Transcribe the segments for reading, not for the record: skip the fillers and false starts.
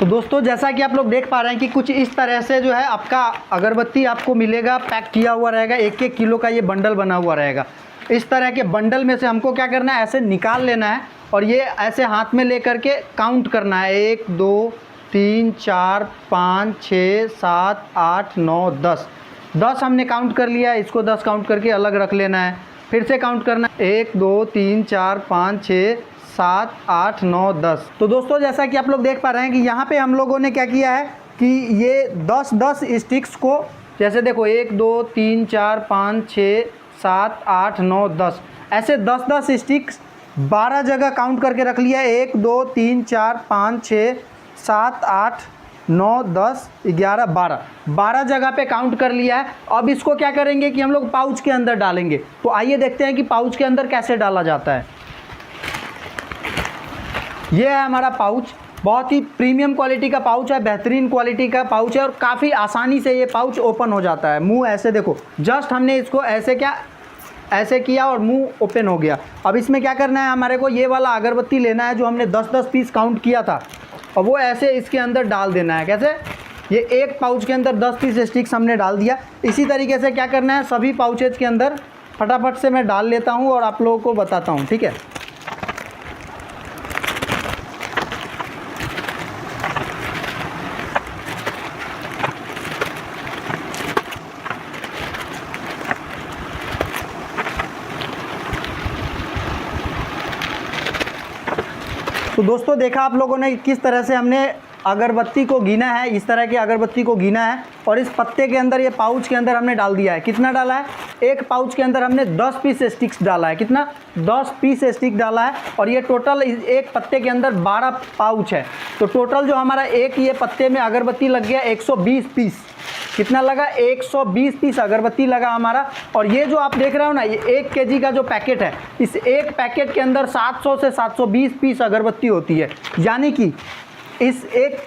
तो दोस्तों जैसा कि आप लोग देख पा रहे हैं कि कुछ इस तरह से जो है आपका अगरबत्ती आपको मिलेगा, पैक किया हुआ रहेगा, 1-1 किलो का ये बंडल बना हुआ रहेगा। इस तरह के बंडल में से हमको क्या करना है, ऐसे निकाल लेना है और ये ऐसे हाथ में लेकर के काउंट करना है। 1 2 3 4 5 6 7 8 9 10 10 हमने काउंट कर लिया। इसको 10 काउंट करके अलग रख लेना है। फिर से काउंट करना है 1 2 3 4 5 6 7 8 9 10। तो दोस्तों जैसा कि आप लोग देख पा रहे हैं कि यहाँ पे हम लोगों ने क्या किया है कि ये 10-10 स्टिक्स को, जैसे देखो 1 2 3 4 5 6 7 8 9 10, ऐसे 10-10 स्टिक्स 12 जगह काउंट करके रख लिया। 1 2 3 4 5 6 7 8 9 10 11 12 जगह पे काउंट कर लिया है। अब इसको क्या करेंगे कि हम लोग पाउच के अंदर डालेंगे। तो आइए देखते हैं कि पाउच के अंदर कैसे डाला जाता है। ये है हमारा पाउच, बहुत ही प्रीमियम क्वालिटी का पाउच है, बेहतरीन क्वालिटी का पाउच है और काफ़ी आसानी से ये पाउच ओपन हो जाता है। मुंह ऐसे देखो, जस्ट हमने इसको ऐसे किया और मुंह ओपन हो गया। अब इसमें क्या करना है, हमारे को ये वाला अगरबत्ती लेना है जो हमने 10-10 पीस काउंट किया था और वो ऐसे इसके अंदर डाल देना है। कैसे, ये एक पाउच के अंदर 10 पीस स्टिक्स हमने डाल दिया। इसी तरीके से क्या करना है, सभी पाउचेज के अंदर फटाफट से मैं डाल लेता हूँ और आप लोगों को बताता हूँ, ठीक है। तो दोस्तों देखा आप लोगों ने किस तरह से हमने अगरबत्ती को गिना है, इस तरह की अगरबत्ती को गिना है और इस पत्ते के अंदर, ये पाउच के अंदर हमने डाल दिया है। कितना डाला है, एक पाउच के अंदर हमने 10 पीस स्टिक्स डाला है। कितना, 10 पीस स्टिक डाला है और ये टोटल एक पत्ते के अंदर 12 पाउच है। तो टोटल जो हमारा एक ये पत्ते में अगरबत्ती लग गया 120 पीस। कितना लगा, 120 पीस अगरबत्ती लगा हमारा। और ये जो आप देख रहे हो ना, ये 1 केजी का जो पैकेट है, इस एक पैकेट के अंदर 700 से 720 पीस अगरबत्ती होती है। यानी कि इस एक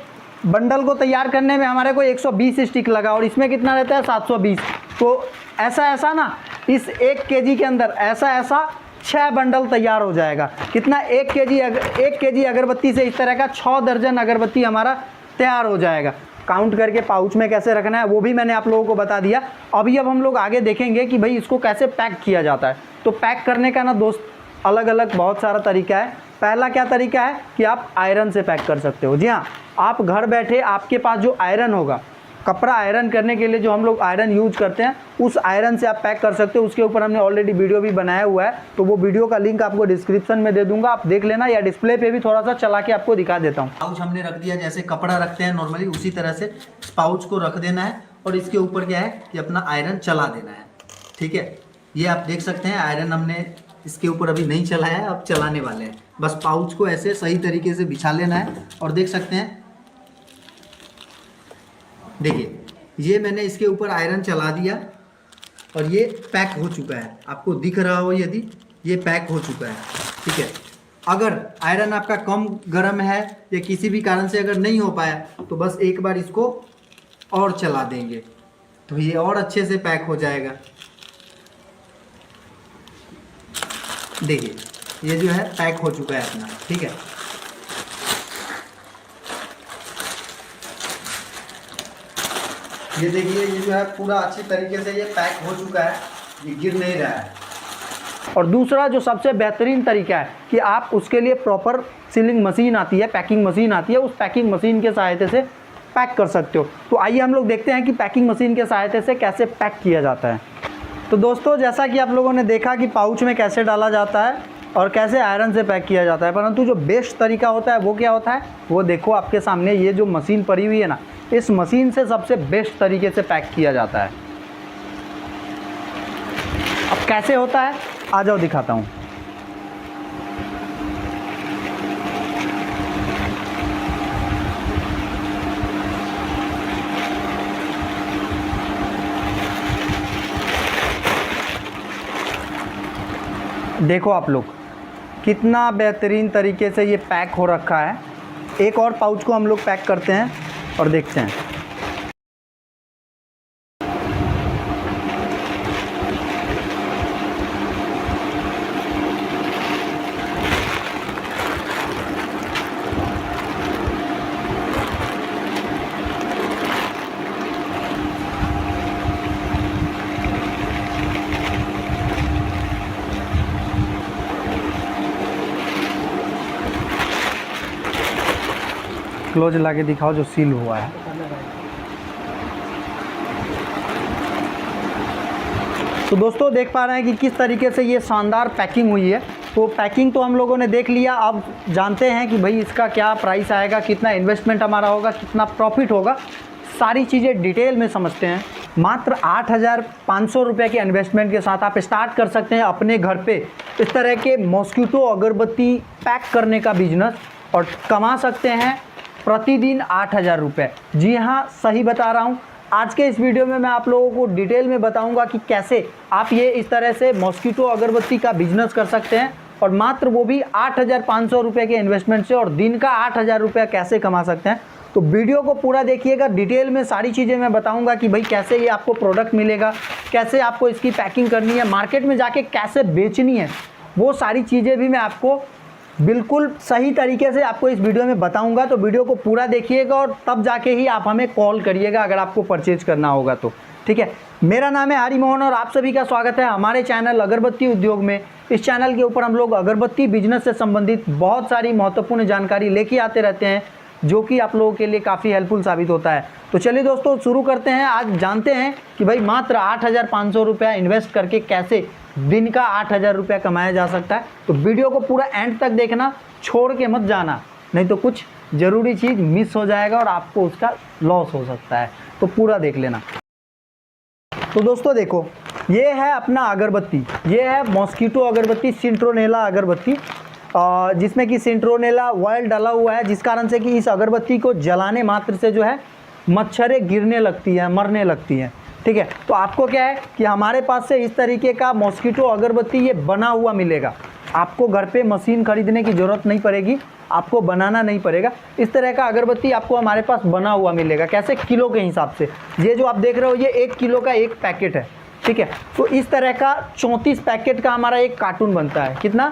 बंडल को तैयार करने में हमारे को 120 स्टिक लगा और इसमें कितना रहता है, 720। तो ऐसा ना, इस 1 केजी के अंदर ऐसा 6 बंडल तैयार हो जाएगा। कितना, 1 केजी अगरबत्ती से इस तरह का 6 दर्जन अगरबत्ती हमारा तैयार हो जाएगा। काउंट करके पाउच में कैसे रखना है वो भी मैंने आप लोगों को बता दिया। अभी अब हम लोग आगे देखेंगे कि भाई इसको कैसे पैक किया जाता है। तो पैक करने का ना दोस्त अलग अलग बहुत सारा तरीका है। पहला क्या तरीका है कि आप आयरन से पैक कर सकते हो। जी हाँ, आप घर बैठे आपके पास जो आयरन होगा, कपड़ा आयरन करने के लिए जो हम लोग आयरन यूज करते हैं, उस आयरन से आप पैक कर सकते हो। उसके ऊपर हमने ऑलरेडी वीडियो भी बनाया हुआ है, तो वो वीडियो का लिंक आपको डिस्क्रिप्शन में दे दूंगा, आप देख लेना, या डिस्प्ले पे भी थोड़ा सा चला के आपको दिखा देता हूँ। पाउच हमने रख दिया, जैसे कपड़ा रखते हैं नॉर्मली, उसी तरह से पाउच को रख देना है और इसके ऊपर क्या है कि अपना आयरन चला देना है। ठीक है, ये आप देख सकते हैं आयरन हमने इसके ऊपर अभी नहीं चलाया है, अब चलाने वाले हैं। बस पाउच को ऐसे सही तरीके से बिछा लेना है और देख सकते हैं, देखिए ये मैंने इसके ऊपर आयरन चला दिया और ये पैक हो चुका है। आपको दिख रहा हो यदि, ये पैक हो चुका है। ठीक है, अगर आयरन आपका कम गर्म है या किसी भी कारण से अगर नहीं हो पाया तो बस एक बार इसको और चला देंगे तो ये और अच्छे से पैक हो जाएगा। देखिए ये जो है पैक हो चुका है अपना। ठीक है, ये देखिए ये जो है पूरा अच्छी तरीके से ये पैक हो चुका है, ये गिर नहीं रहा है। और दूसरा जो सबसे बेहतरीन तरीका है कि आप उसके लिए प्रॉपर सीलिंग मशीन आती है, पैकिंग मशीन आती है, उस पैकिंग मशीन के सहायता से पैक कर सकते हो। तो आइए हम लोग देखते हैं कि पैकिंग मशीन के सहायता से कैसे पैक किया जाता है। तो दोस्तों जैसा कि आप लोगों ने देखा कि पाउच में कैसे डाला जाता है और कैसे आयरन से पैक किया जाता है, परंतु जो बेस्ट तरीका होता है वो क्या होता है, वो देखो आपके सामने ये जो मशीन पड़ी हुई है ना, इस मशीन से सबसे बेस्ट तरीके से पैक किया जाता है। अब कैसे होता है, आ जाओ दिखाता हूँ। देखो आप लोग कितना बेहतरीन तरीके से ये पैक हो रखा है। एक और पाउच को हम लोग पैक करते हैं और देखते हैं। क्लोज ला के दिखाओ जो सील हुआ है। तो दोस्तों देख पा रहे हैं कि किस तरीके से ये शानदार पैकिंग हुई है। तो पैकिंग तो हम लोगों ने देख लिया, अब जानते हैं कि भाई इसका क्या प्राइस आएगा, कितना इन्वेस्टमेंट हमारा होगा, कितना प्रॉफिट होगा, सारी चीज़ें डिटेल में समझते हैं। मात्र 8,500 रुपये के इन्वेस्टमेंट के साथ आप स्टार्ट कर सकते हैं अपने घर पे इस तरह के मॉस्किटो अगरबत्ती पैक करने का बिजनेस और कमा सकते हैं प्रतिदिन 8,000 रुपये। जी हाँ, सही बता रहा हूँ। आज के इस वीडियो में मैं आप लोगों को डिटेल में बताऊंगा कि कैसे आप ये इस तरह से मॉस्किटो अगरबत्ती का बिजनेस कर सकते हैं और मात्र वो भी 8,500 रुपये के इन्वेस्टमेंट से और दिन का 8,000 रुपया कैसे कमा सकते हैं। तो वीडियो को पूरा देखिएगा, डिटेल में सारी चीज़ें मैं बताऊंगा कि भाई कैसे ये आपको प्रोडक्ट मिलेगा, कैसे आपको इसकी पैकिंग करनी है, मार्केट में जाके कैसे बेचनी है, वो सारी चीज़ें भी मैं आपको बिल्कुल सही तरीके से आपको इस वीडियो में बताऊंगा। तो वीडियो को पूरा देखिएगा और तब जाके ही आप हमें कॉल करिएगा अगर आपको परचेज करना होगा तो। ठीक है, मेरा नाम है हरि मोहन और आप सभी का स्वागत है हमारे चैनल अगरबत्ती उद्योग में। इस चैनल के ऊपर हम लोग अगरबत्ती बिजनेस से संबंधित बहुत सारी महत्वपूर्ण जानकारी लेके आते रहते हैं जो कि आप लोगों के लिए काफ़ी हेल्पफुल साबित होता है। तो चलिए दोस्तों शुरू करते हैं। आज जानते हैं कि भाई मात्र 8,500 रुपया इन्वेस्ट करके कैसे दिन का 8,000 रुपया कमाया जा सकता है। तो वीडियो को पूरा एंड तक देखना, छोड़ के मत जाना, नहीं तो कुछ ज़रूरी चीज़ मिस हो जाएगा और आपको उसका लॉस हो सकता है। तो पूरा देख लेना। तो दोस्तों देखो, ये है अपना अगरबत्ती, ये है मॉस्किटो अगरबत्ती, सिंट्रोनेला अगरबत्ती, जिसमें कि सिंट्रोनेला ऑयल डाला हुआ है, जिस कारण से कि इस अगरबत्ती को जलाने मात्र से जो है मच्छरें गिरने लगती हैं, मरने लगती हैं। ठीक है, तो आपको क्या है कि हमारे पास से इस तरीके का मॉस्किटो अगरबत्ती ये बना हुआ मिलेगा। आपको घर पे मशीन खरीदने की ज़रूरत नहीं पड़ेगी, आपको बनाना नहीं पड़ेगा। इस तरह का अगरबत्ती आपको हमारे पास बना हुआ मिलेगा। कैसे? किलो के हिसाब से। ये जो आप देख रहे हो ये 1 किलो का एक पैकेट है। ठीक है, तो इस तरह का 34 पैकेट का हमारा एक कार्टून बनता है। कितना?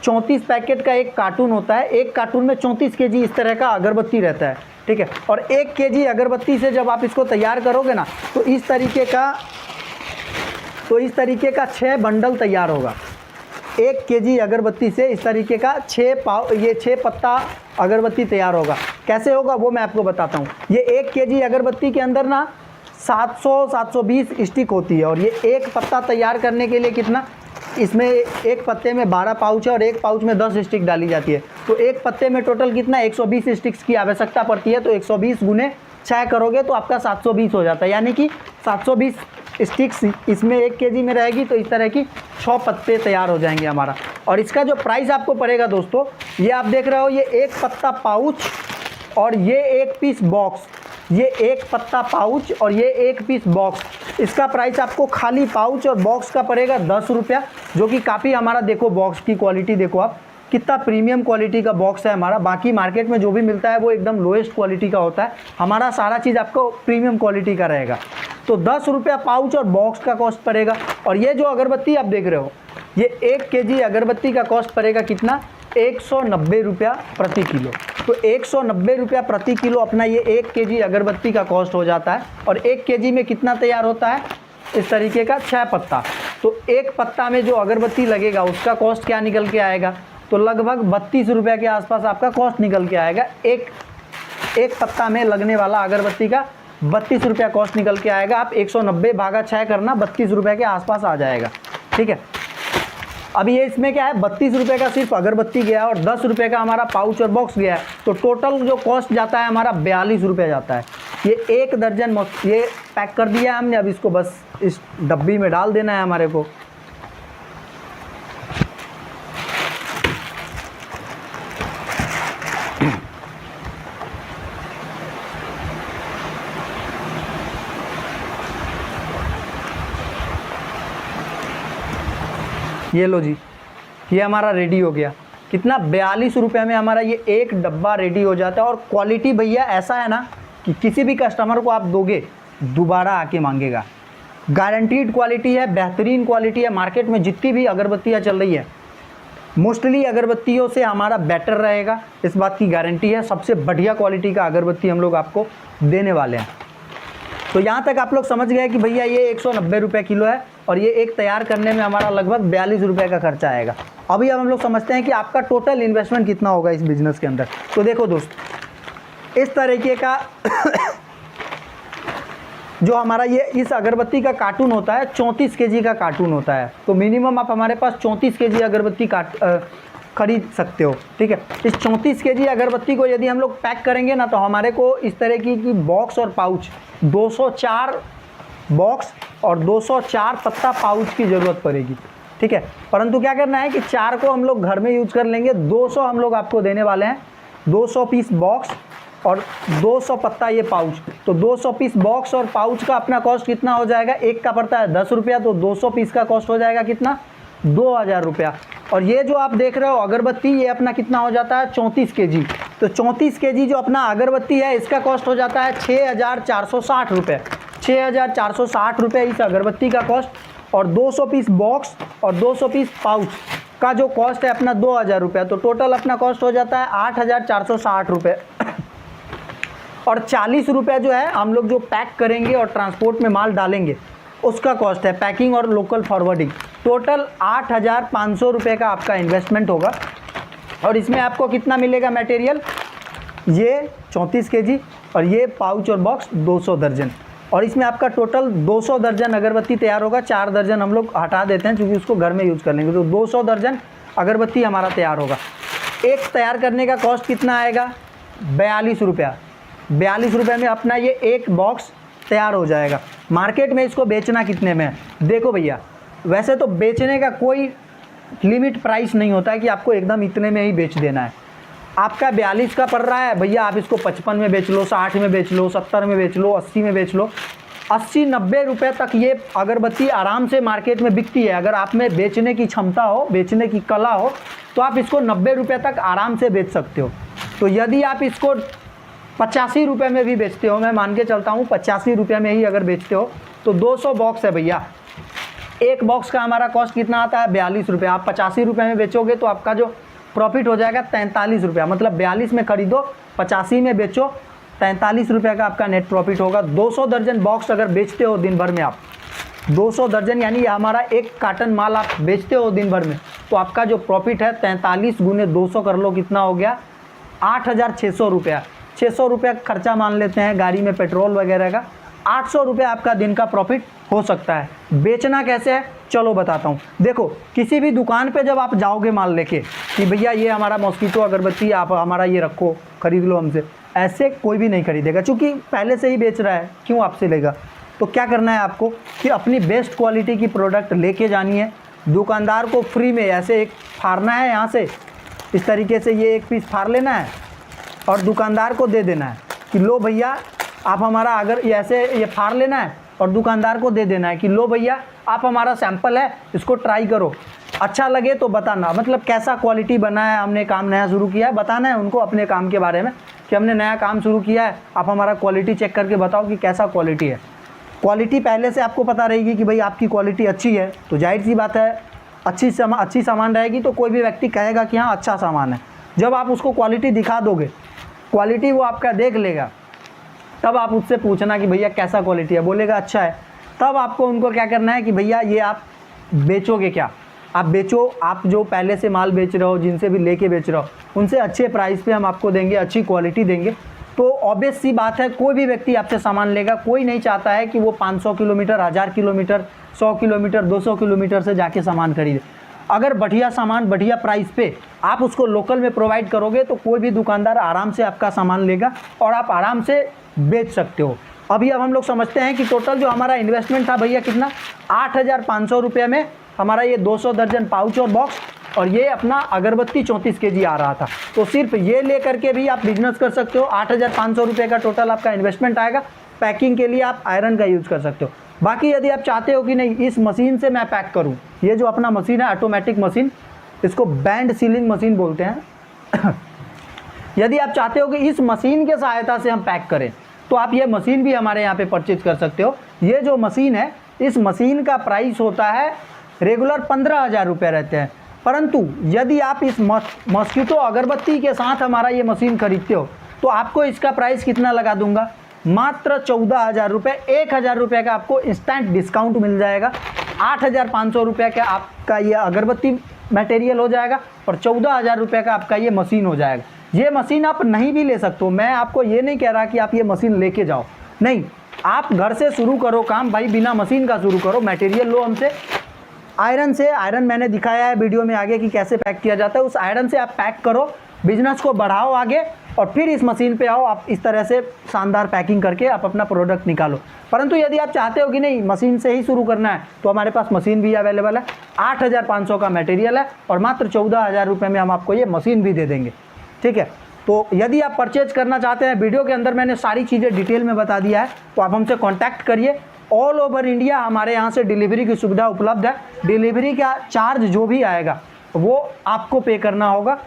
34 पैकेट का एक कार्टून होता है। एक कार्टून में 34 केजी इस तरह का अगरबत्ती रहता है। ठीक है, और 1 केजी अगरबत्ती से जब आप इसको तैयार करोगे ना तो इस तरीके का 6 बंडल तैयार होगा। 1 केजी अगरबत्ती से इस तरीके का 6 पत्ता अगरबत्ती तैयार होगा। कैसे होगा वो मैं आपको बताता हूँ। ये 1 केजी अगरबत्ती के अंदर ना 720 स्टिक होती है और ये एक पत्ता तैयार करने के लिए कितना, इसमें एक पत्ते में 12 पाउच है और एक पाउच में 10 स्टिक डाली जाती है। तो एक पत्ते में टोटल कितना 120 स्टिक्स की आवश्यकता पड़ती है। तो 120 गुने 6 करोगे तो आपका 720 हो जाता है, यानी कि 720 स्टिक्स इसमें 1 केजी में रहेगी। तो इस तरह की 6 पत्ते तैयार हो जाएंगे हमारा। और इसका जो प्राइस आपको पड़ेगा दोस्तों, ये आप देख रहे हो, ये एक पत्ता पाउच और ये 1 पीस बॉक्स, ये 1 पत्ता पाउच और ये 1 पीस बॉक्स, इसका प्राइस आपको खाली पाउच और बॉक्स का पड़ेगा 10 रुपया, जो कि काफ़ी हमारा देखो बॉक्स की क्वालिटी देखो आप, कितना प्रीमियम क्वालिटी का बॉक्स है हमारा। बाकी मार्केट में जो भी मिलता है वो एकदम लोएस्ट क्वालिटी का होता है, हमारा सारा चीज़ आपको प्रीमियम क्वालिटी का रहेगा। तो 10 रुपया पाउच और बॉक्स का कॉस्ट पड़ेगा। और ये जो अगरबत्ती आप देख रहे हो, ये 1 केजी अगरबत्ती का कॉस्ट पड़ेगा कितना, 190 रुपया प्रति किलो। तो 190 रुपया प्रति किलो अपना ये 1 केजी अगरबत्ती का कॉस्ट हो जाता है। और 1 केजी में कितना तैयार होता है, इस तरीके का 6 पत्ता। तो एक पत्ता में जो अगरबत्ती लगेगा उसका कॉस्ट क्या निकल के आएगा, तो लगभग 32 रुपये के आसपास आपका कॉस्ट निकल के आएगा। एक पत्ता में लगने वाला अगरबत्ती का 32 रुपया कॉस्ट निकल के आएगा। आप 190 भागा 6 करना, 32 रुपये के आसपास आ जाएगा। ठीक है, अभी ये इसमें क्या है, 32 रुपये का सिर्फ अगरबत्ती गया और 10 रुपये का हमारा पाउच और बॉक्स गया है। तो टोटल जो कॉस्ट जाता है हमारा 42 रुपये जाता है। ये 1 दर्जन ये पैक कर दिया है हमने, अब इसको बस इस डब्बी में डाल देना है हमारे को। ये लो जी, ये हमारा रेडी हो गया। कितना, 42 रुपये में हमारा ये एक डब्बा रेडी हो जाता है। और क्वालिटी भैया ऐसा है ना कि किसी भी कस्टमर को आप दोगे दोबारा आके मांगेगा। गारंटीड क्वालिटी है, बेहतरीन क्वालिटी है। मार्केट में जितनी भी अगरबत्तियाँ चल रही है मोस्टली अगरबत्तियों से हमारा बेटर रहेगा, इस बात की गारंटी है। सबसे बढ़िया क्वालिटी का अगरबत्ती हम लोग आपको देने वाले हैं। तो यहाँ तक आप लोग समझ गए कि भैया ये 190 रुपये किलो है और ये एक तैयार करने में हमारा लगभग 42 रुपये का खर्चा आएगा। अभी अब हम लोग समझते हैं कि आपका टोटल इन्वेस्टमेंट कितना होगा इस बिज़नेस के अंदर। तो देखो दोस्त, इस तरीके का जो हमारा ये इस अगरबत्ती का कार्टून होता है 34 केजी का कार्टून होता है। तो मिनिमम आप हमारे पास 34 केजी अगरबत्ती खरीद सकते हो, ठीक है। इस 34 केजी अगरबत्ती को यदि हम लोग पैक करेंगे ना, तो हमारे को इस तरह की बॉक्स और पाउच 204 बॉक्स और 204 पत्ता पाउच की ज़रूरत पड़ेगी, ठीक है। परंतु क्या करना है कि 4 को हम लोग घर में यूज कर लेंगे। 200 हम लोग आपको देने वाले हैं, 200 पीस बॉक्स और 200 पत्ता ये पाउच। तो 200 पीस बॉक्स और पाउच का अपना कॉस्ट कितना हो जाएगा, एक का पड़ता है 10 रुपया, तो 200 पीस का कॉस्ट हो जाएगा कितना, 2000 रुपया। और ये जो आप देख रहे हो अगरबत्ती, ये अपना कितना हो जाता है 34 केजी। तो 34 केजी जो अपना अगरबत्ती है इसका कॉस्ट हो जाता है 6460 रुपये। 6460 रुपये इस अगरबत्ती का कॉस्ट, और 200 पीस बॉक्स और 200 पीस पाउच का जो कॉस्ट है अपना 2000 रुपया। तो टोटल अपना कॉस्ट हो जाता है 8460 रुपये। और 40 रुपये जो है हम लोग जो पैक करेंगे और ट्रांसपोर्ट में माल डालेंगे उसका कॉस्ट है, पैकिंग और लोकल फॉरवर्डिंग। टोटल 8500 रुपये का आपका इन्वेस्टमेंट होगा। और इसमें आपको कितना मिलेगा मटेरियल, ये 34 केजी और ये पाउच और बॉक्स 200 दर्जन। और इसमें आपका टोटल 200 दर्जन अगरबत्ती तैयार होगा। 4 दर्जन हम लोग हटा देते हैं क्योंकि उसको घर में यूज़ कर लेंगे। तो 200 दर्जन अगरबत्ती हमारा तैयार होगा। एक तैयार करने का कॉस्ट कितना आएगा, 42 रुपया। 42 रुपये में अपना ये एक बॉक्स तैयार हो जाएगा। मार्केट में इसको बेचना कितने में है, देखो भैया, वैसे तो बेचने का कोई लिमिट प्राइस नहीं होता है कि आपको एकदम इतने में ही बेच देना है। आपका 42 का पड़ रहा है भैया, आप इसको 55 में बेच लो, 60 में बेच लो, 70 में बेच लो, 80 में बेच लो। 80-90 रुपये तक ये अगरबत्ती आराम से मार्केट में बिकती है। अगर आप में बेचने की क्षमता हो, बेचने की कला हो, तो आप इसको 90 रुपये तक आराम से बेच सकते हो। तो यदि आप इसको 85 रुपये में भी बेचते हो, मैं मान के चलता हूँ 85 रुपये में ही अगर बेचते हो, तो 200 बॉक्स है भैया। एक बॉक्स का हमारा कॉस्ट कितना आता है, 42 रुपये। आप 85 रुपये में बेचोगे तो आपका जो प्रॉफिट हो जाएगा 43 रुपया। मतलब 42 में खरीदो, 85 में बेचो, 43 रुपये का आपका नेट प्रॉफिट होगा। 200 दर्जन बॉक्स अगर बेचते हो दिन भर में आप, 200 दर्जन यानी हमारा एक कार्टन माल आप बेचते हो दिन भर में, तो आपका जो प्रॉफिट है 43 गुने 200 कर लो, कितना हो गया, 8600 रुपया। 600 रुपये खर्चा मान लेते हैं गाड़ी में पेट्रोल वगैरह का, 800 रुपये आपका दिन का प्रॉफिट हो सकता है। बेचना कैसे है चलो बताता हूँ। देखो, किसी भी दुकान पे जब आप जाओगे माल लेके कि भैया ये हमारा मॉस्किटो अगरबत्ती, आप हमारा ये रखो, ख़रीद लो हमसे, ऐसे कोई भी नहीं खरीदेगा क्योंकि पहले से ही बेच रहा है, क्यों आपसे लेगा। तो क्या करना है आपको कि अपनी बेस्ट क्वालिटी की प्रोडक्ट लेके जानी है। दुकानदार को फ्री में ऐसे एक फाड़ना है, यहाँ से इस तरीके से ये एक पीस फाड़ लेना है और दुकानदार को दे देना है कि लो भैया आप हमारा, अगर ये ऐसे ये फाड़ लेना है और दुकानदार को दे देना है कि लो भैया आप हमारा सैंपल है, इसको ट्राई करो, अच्छा लगे तो बताना। मतलब कैसा क्वालिटी बना है, हमने काम नया शुरू किया है, बताना है उनको अपने काम के बारे में कि हमने नया काम शुरू किया है, आप हमारा क्वालिटी चेक करके बताओ कि कैसा क्वालिटी है। क्वालिटी पहले से आपको पता रहेगी कि भाई आपकी क्वालिटी अच्छी है, तो जाहिर सी बात है अच्छी सामान रहेगी तो कोई भी व्यक्ति कहेगा कि हाँ अच्छा सामान है। जब आप उसको क्वालिटी दिखा दोगे, क्वालिटी वो आपका देख लेगा, तब आप उससे पूछना कि भैया कैसा क्वालिटी है, बोलेगा अच्छा है, तब आपको उनको क्या करना है कि भैया ये आप बेचोगे क्या, आप बेचो। आप जो पहले से माल बेच रहे हो, जिनसे भी लेके बेच रहे हो, उनसे अच्छे प्राइस पे हम आपको देंगे, अच्छी क्वालिटी देंगे। तो ऑब्वियस सी बात है कोई भी व्यक्ति आपसे सामान लेगा, कोई नहीं चाहता है कि वो 500 किलोमीटर, 1000 किलोमीटर, 100 किलोमीटर, 200 किलोमीटर से जाके सामान खरीदे। अगर बढ़िया सामान बढ़िया प्राइस पे आप उसको लोकल में प्रोवाइड करोगे तो कोई भी दुकानदार आराम से आपका सामान लेगा और आप आराम से बेच सकते हो। अभी अब हम लोग समझते हैं कि टोटल जो हमारा इन्वेस्टमेंट था भैया कितना, 8500 रुपये में हमारा ये 200 दर्जन पाउच और बॉक्स और ये अपना अगरबत्ती 34 केजी आ रहा था। तो सिर्फ ये ले करके भी आप बिजनेस कर सकते हो। 8500 रुपये का टोटल आपका इन्वेस्टमेंट आएगा। पैकिंग के लिए आप आयरन का यूज़ कर सकते हो। बाकी यदि आप चाहते हो कि नहीं इस मशीन से मैं पैक करूं, ये जो अपना मशीन है ऑटोमेटिक मशीन, इसको बैंड सीलिंग मशीन बोलते हैं यदि आप चाहते हो कि इस मशीन के सहायता से हम पैक करें तो आप ये मशीन भी हमारे यहाँ पे परचेज कर सकते हो। ये जो मशीन है, इस मशीन का प्राइस होता है रेगुलर 15,000 रुपये रहते हैं, परंतु यदि आप इस मॉस्किटो अगरबत्ती के साथ हमारा ये मशीन खरीदते हो तो आपको इसका प्राइस कितना लगा दूंगा, मात्र 14,000 रुपये। 1,000 रुपये का आपको इंस्टेंट डिस्काउंट मिल जाएगा। 8,500 रुपये का आपका ये अगरबत्ती मटेरियल हो जाएगा और 14,000 रुपये का आपका ये मशीन हो जाएगा। ये मशीन आप नहीं भी ले सकते हो, मैं आपको ये नहीं कह रहा कि आप ये मशीन लेके जाओ, नहीं, आप घर से शुरू करो काम भाई, बिना मशीन का शुरू करो, मटेरियल लो हमसे, आयरन से, आयरन मैंने दिखाया है वीडियो में आगे कि कैसे पैक किया जाता है, उस आयरन से आप पैक करो, बिजनेस को बढ़ाओ आगे, और फिर इस मशीन पे आओ, आप इस तरह से शानदार पैकिंग करके आप अपना प्रोडक्ट निकालो। परंतु यदि आप चाहते हो कि नहीं मशीन से ही शुरू करना है, तो हमारे पास मशीन भी अवेलेबल है, 8,500 का मटेरियल है और मात्र 14,000 रुपये में हम आपको ये मशीन भी दे देंगे, ठीक है। तो यदि आप परचेज करना चाहते हैं, वीडियो के अंदर मैंने सारी चीज़ें डिटेल में बता दिया है, तो आप हमसे कॉन्टैक्ट करिए। ऑल ओवर इंडिया हमारे यहाँ से डिलीवरी की सुविधा उपलब्ध है, डिलीवरी का चार्ज जो भी आएगा वो आपको पे करना होगा।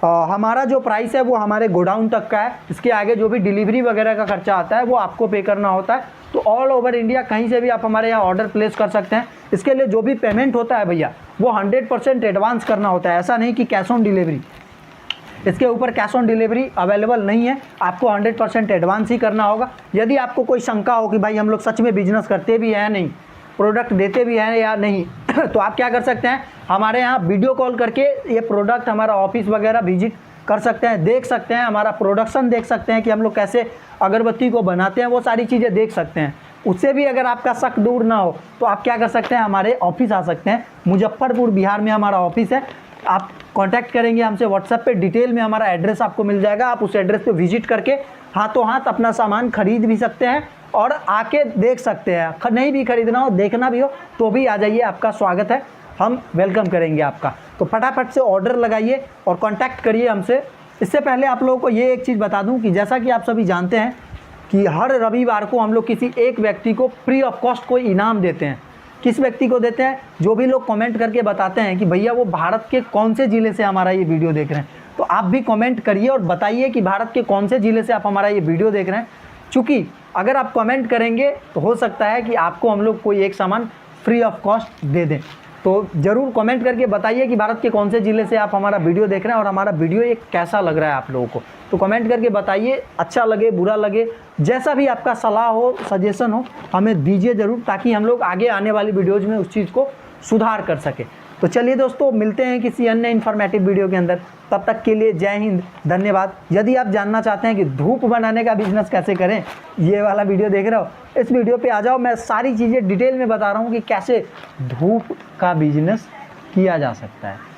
हमारा जो प्राइस है वो हमारे गोडाउन तक का है, इसके आगे जो भी डिलीवरी वगैरह का खर्चा आता है वो आपको पे करना होता है। तो ऑल ओवर इंडिया कहीं से भी आप हमारे यहाँ ऑर्डर प्लेस कर सकते हैं। इसके लिए जो भी पेमेंट होता है भैया वो 100% एडवांस करना होता है, ऐसा नहीं कि कैश ऑन डिलीवरी, इसके ऊपर कैश ऑन डिलीवरी अवेलेबल नहीं है, आपको 100% एडवांस ही करना होगा। यदि आपको कोई शंका हो कि भाई हम लोग सच में बिजनेस करते भी हैं नहीं, प्रोडक्ट देते भी हैं या नहीं तो आप क्या कर सकते हैं, हमारे यहाँ वीडियो कॉल करके ये प्रोडक्ट हमारा ऑफिस वगैरह विजिट कर सकते हैं, देख सकते हैं, हमारा प्रोडक्शन देख सकते हैं कि हम लोग कैसे अगरबत्ती को बनाते हैं, वो सारी चीज़ें देख सकते हैं। उससे भी अगर आपका शक दूर ना हो तो आप क्या कर सकते हैं, हमारे ऑफिस आ सकते हैं, मुजफ्फरपुर बिहार में हमारा ऑफिस है। आप कांटेक्ट करेंगे हमसे व्हाट्सएप पे, डिटेल में हमारा एड्रेस आपको मिल जाएगा, आप उस एड्रेस पे विजिट करके हाथों हाथ अपना सामान खरीद भी सकते हैं और आके देख सकते हैं। नहीं भी खरीदना हो, देखना भी हो तो भी आ जाइए, आपका स्वागत है, हम वेलकम करेंगे आपका। तो फटाफट से ऑर्डर लगाइए और कांटेक्ट करिए हमसे। इससे पहले आप लोगों को ये एक चीज़ बता दूं कि जैसा कि आप सभी जानते हैं कि हर रविवार को हम लोग किसी एक व्यक्ति को फ्री ऑफ कॉस्ट कोई इनाम देते हैं। किस व्यक्ति को देते हैं, जो भी लोग कमेंट करके बताते हैं कि भैया वो भारत के कौन से ज़िले से हमारा ये वीडियो देख रहे हैं, तो आप भी कमेंट करिए और बताइए कि भारत के कौन से ज़िले से आप हमारा ये वीडियो देख रहे हैं। चूँकि अगर आप कमेंट करेंगे तो हो सकता है कि आपको हम लोग कोई एक सामान फ्री ऑफ कॉस्ट दे दें। तो ज़रूर कमेंट करके बताइए कि भारत के कौन से ज़िले से आप हमारा वीडियो देख रहे हैं और हमारा वीडियो ये कैसा लग रहा है आप लोगों को। तो कमेंट करके बताइए, अच्छा लगे बुरा लगे, जैसा भी आपका सलाह हो सजेशन हो हमें दीजिए ज़रूर, ताकि हम लोग आगे आने वाली वीडियोज़ में उस चीज़ को सुधार कर सकें। तो चलिए दोस्तों, मिलते हैं किसी अन्य इन्फॉर्मेटिव वीडियो के अंदर, तब तक के लिए जय हिंद, धन्यवाद। यदि आप जानना चाहते हैं कि धूप बनाने का बिजनेस कैसे करें, ये वाला वीडियो देख रहे हो, इस वीडियो पे आ जाओ, मैं सारी चीज़ें डिटेल में बता रहा हूँ कि कैसे धूप का बिजनेस किया जा सकता है।